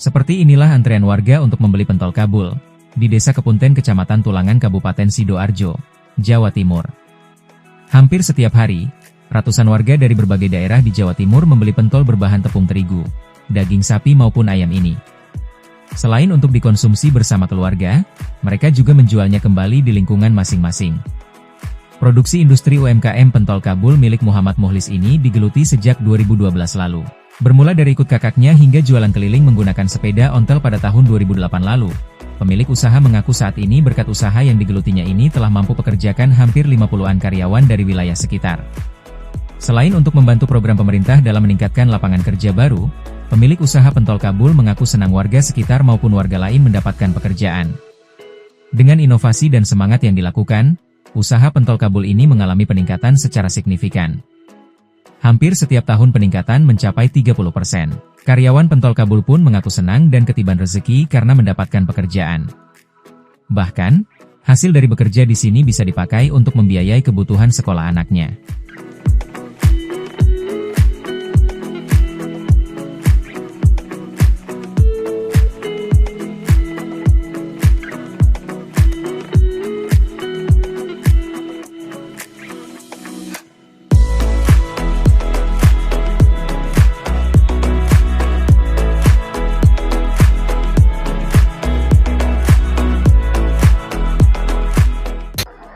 Seperti inilah antrean warga untuk membeli pentol kabul di Desa Kepunten, Kecamatan Tulangan, Kabupaten Sidoarjo, Jawa Timur. Hampir setiap hari, ratusan warga dari berbagai daerah di Jawa Timur membeli pentol berbahan tepung terigu, daging sapi maupun ayam ini. Selain untuk dikonsumsi bersama keluarga, mereka juga menjualnya kembali di lingkungan masing-masing. Produksi industri UMKM pentol kabul milik Muhammad Muhlis ini digeluti sejak 2012 lalu. Bermula dari ikut kakaknya hingga jualan keliling menggunakan sepeda ontel pada tahun 2008 lalu. Pemilik usaha mengaku saat ini berkat usaha yang digelutinya ini telah mampu pekerjakan hampir 50-an karyawan dari wilayah sekitar. Selain untuk membantu program pemerintah dalam meningkatkan lapangan kerja baru, pemilik usaha pentol kabul mengaku senang warga sekitar maupun warga lain mendapatkan pekerjaan. Dengan inovasi dan semangat yang dilakukan, usaha pentol kabul ini mengalami peningkatan secara signifikan. Hampir setiap tahun peningkatan mencapai 30%. Karyawan pentol kabul pun mengaku senang dan ketiban rezeki karena mendapatkan pekerjaan. Bahkan, hasil dari bekerja di sini bisa dipakai untuk membiayai kebutuhan sekolah anaknya.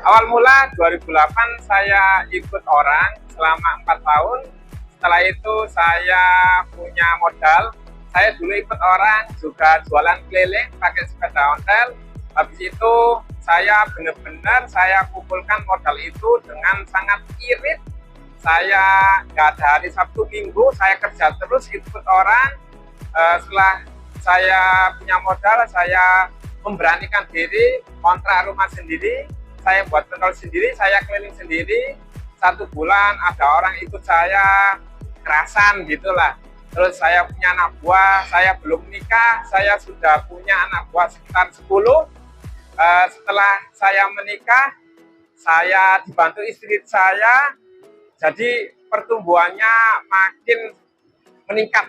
Awal mula 2008 saya ikut orang selama 4 tahun. Setelah itu saya punya modal. Saya dulu ikut orang juga jualan keliling pakai sepeda ontel. Habis itu saya benar-benar saya kumpulkan modal itu dengan sangat irit. Saya nggak ada hari Sabtu Minggu, saya kerja terus ikut orang. Setelah saya punya modal, saya memberanikan diri, kontrak rumah sendiri. Saya buat pentol sendiri, saya keliling sendiri. 1 bulan ada orang ikut saya, kerasan gitulah. Terus saya punya anak buah, saya belum nikah, saya sudah punya anak buah sekitar 10. Setelah saya menikah, saya dibantu istri saya, jadi pertumbuhannya makin meningkat.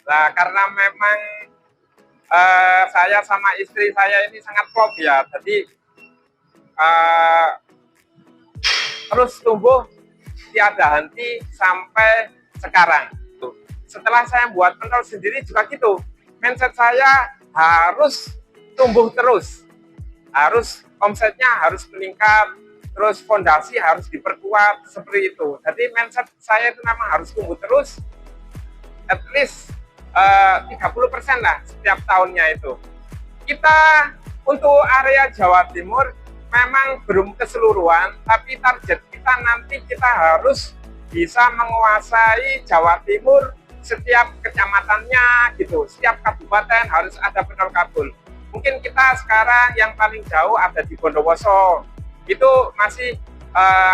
Nah, karena memang saya sama istri saya ini sangat klop ya, jadi terus tumbuh tiada henti sampai sekarang. Setelah saya buat pentol sendiri juga gitu, mindset saya harus tumbuh terus, harus omsetnya harus meningkat, terus fondasi harus diperkuat seperti itu. Jadi mindset saya itu memang harus tumbuh terus, at least 30% lah setiap tahunnya itu. Kita untuk area Jawa Timur memang belum keseluruhan, tapi target kita nanti kita harus bisa menguasai Jawa Timur, setiap kecamatannya gitu, setiap kabupaten harus ada pentol kabul. Mungkin kita sekarang yang paling jauh ada di Bondowoso, itu masih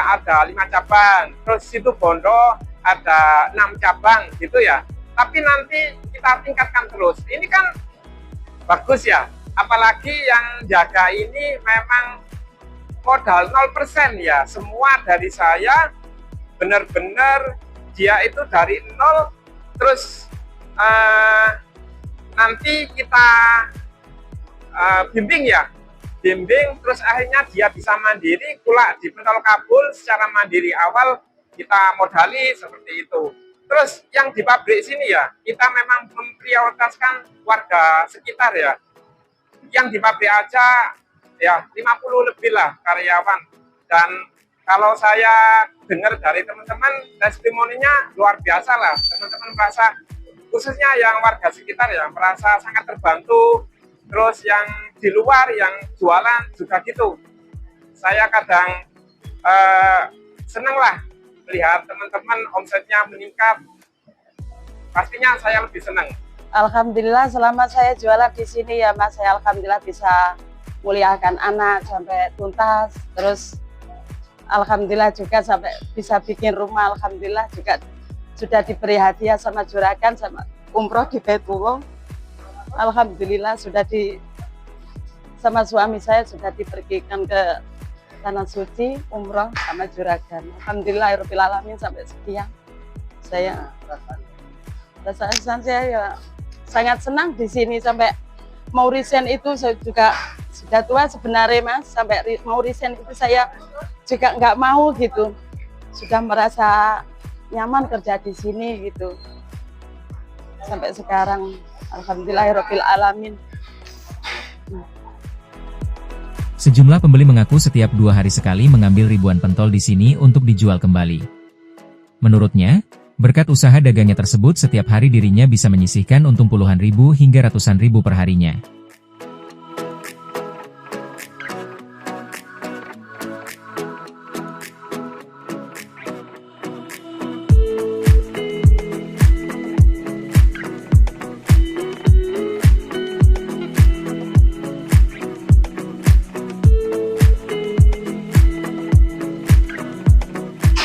ada 5 cabang, terus situ Bondo ada 6 cabang gitu ya. Tapi nanti kita tingkatkan terus. Ini kan bagus ya, apalagi yang jaga ini memang modal 0% ya, semua dari saya, benar-benar dia itu dari 0, terus nanti kita bimbing ya, terus akhirnya dia bisa mandiri, pula di pentol kabul secara mandiri. Awal kita modali seperti itu. Terus yang di pabrik sini ya, kita memang memprioritaskan warga sekitar ya, yang di pabrik aja ya 50 lebih lah karyawan. Dan kalau saya dengar dari teman-teman, testimoninya luar biasa lah. Teman-teman merasa, khususnya yang warga sekitar ya, merasa sangat terbantu. Terus yang di luar, yang jualan juga gitu. Saya kadang seneng lah melihat teman-teman omsetnya meningkat. Pastinya saya lebih senang. Alhamdulillah selama saya jualan di sini ya Mas, saya alhamdulillah bisa muliakan anak sampai tuntas, terus alhamdulillah juga sampai bisa bikin rumah. Alhamdulillah juga sudah diberi hadiah sama juragan, sama umroh di Baitullah. Alhamdulillah sudah sama suami saya sudah dipergikan ke Tanah Suci umroh sama juragan. Alhamdulillah alamin sampai sekian. Saya perasaan saya ya sangat senang di sini sampai mau resign itu saya juga sudah tua sebenarnya Mas, sampai mau resign itu saya juga nggak mau gitu, sudah merasa nyaman kerja di sini gitu sampai sekarang, alhamdulillahirabbil alamin. Sejumlah pembeli mengaku setiap 2 hari sekali mengambil ribuan pentol di sini untuk dijual kembali. Menurutnya, berkat usaha dagangnya tersebut setiap hari dirinya bisa menyisihkan untung puluhan ribu hingga ratusan ribu per harinya.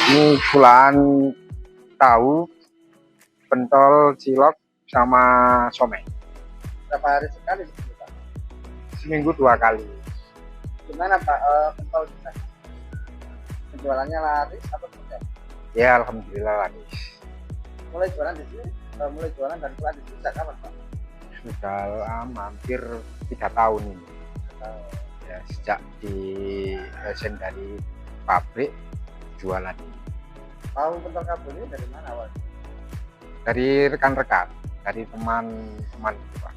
Ini bulan tahu, pentol, cilok, sama somai. Berapa hari sekali Pak? Seminggu 2 kali. Gimana Pak pentol kita? Penjualannya laris atau tidak? Ya alhamdulillah laris. Mulai jualan di sini, mulai jualan dan keluar di sini sejak kapan Pak? Sudah hampir 3 tahun ini. Ya, sejak di resign dari pabrik jualan ini. Tahu pentol kabul ini dari mana awal? Dari rekan-rekan, dari teman-teman itu Pak.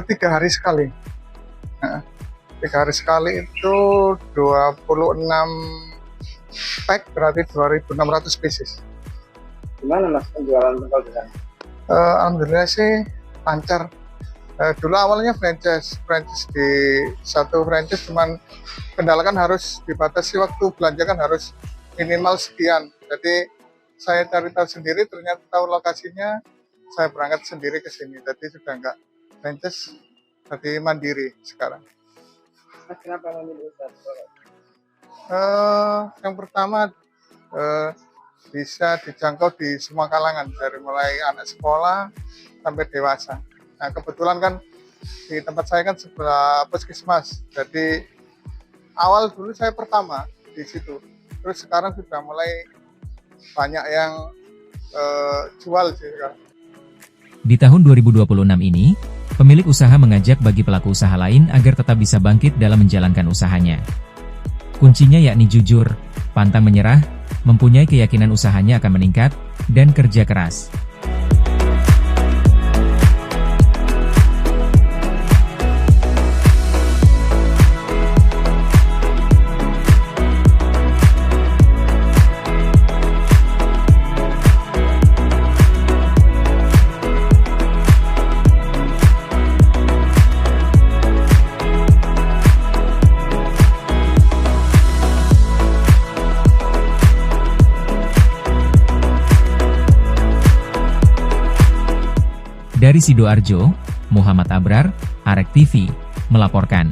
3 hari sekali. 3 hari sekali itu 26 pack, berarti 2.600 pieces. Gimana Mas penjualan pentol di sana? Alhamdulillah sih lancar. Dulu awalnya franchise di satu franchise, cuman kendala kan harus dibatasi waktu belanja, kan harus minimal sekian. Jadi saya cari tahu sendiri, ternyata tahu lokasinya, saya berangkat sendiri ke sini. Jadi sudah enggak franchise, jadi mandiri sekarang. Mas kenapa memilih usaha pentol? Yang pertama bisa dijangkau di semua kalangan, dari mulai anak sekolah sampai dewasa. Nah kebetulan kan di tempat saya kan sebelah puskesmas, jadi awal dulu saya pertama di situ, terus sekarang sudah mulai banyak yang jual sih kan. Di tahun 2026 ini, pemilik usaha mengajak bagi pelaku usaha lain agar tetap bisa bangkit dalam menjalankan usahanya. Kuncinya yakni jujur, pantang menyerah, mempunyai keyakinan usahanya akan meningkat, dan kerja keras. Dari Sidoarjo, Muhammad Abrar, Arek TV, melaporkan.